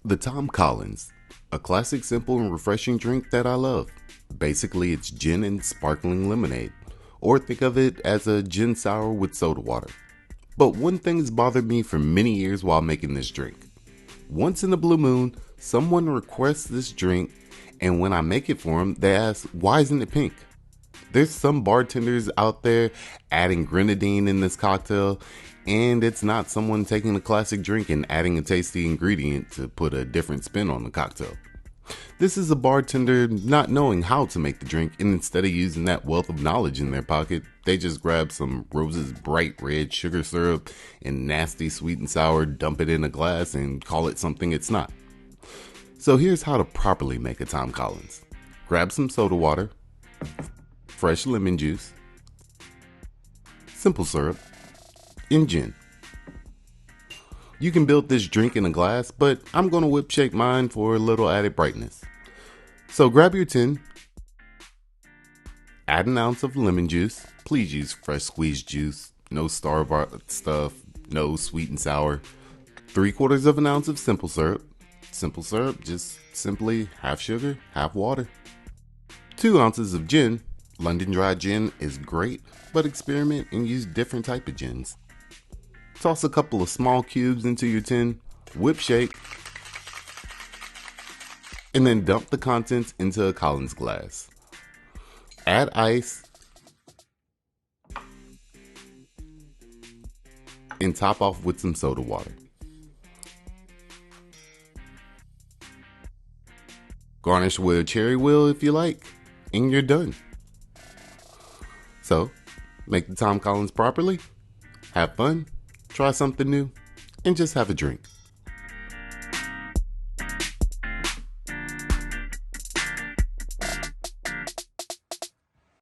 The Tom Collins, a classic, simple, and refreshing drink that I love. Basically, it's gin and sparkling lemonade, or think of it as a gin sour with soda water. But one thing has bothered me for many years while making this drink. Once in a blue moon, someone requests this drink, and when I make it for them, they ask, why isn't it pink? There's some bartenders out there adding grenadine in this cocktail, and it's not someone taking a classic drink and adding a tasty ingredient to put a different spin on the cocktail. This is a bartender not knowing how to make the drink, and instead of using that wealth of knowledge in their pocket, they just grab some Rose's bright red sugar syrup and nasty sweet and sour, dump it in a glass, and call it something it's not. So here's how to properly make a Tom Collins. Grab some soda water, fresh lemon juice, simple syrup, and gin. You can build this drink in a glass, but I'm going to whip shake mine for a little added brightness. So grab your tin, add an ounce of lemon juice. Please use fresh squeezed juice, no Starbucks stuff, no sweet and sour. 3/4 of an ounce of simple syrup. Simple syrup, just simply half sugar, half water. 2 ounces of gin. London dry gin is great, but experiment and use different type of gins. Toss a couple of small cubes into your tin, whip shake, and then dump the contents into a Collins glass. Add ice and top off with some soda water. Garnish with a cherry wheel if you like, and you're done. So, make the Tom Collins properly, have fun, try something new, and just have a drink.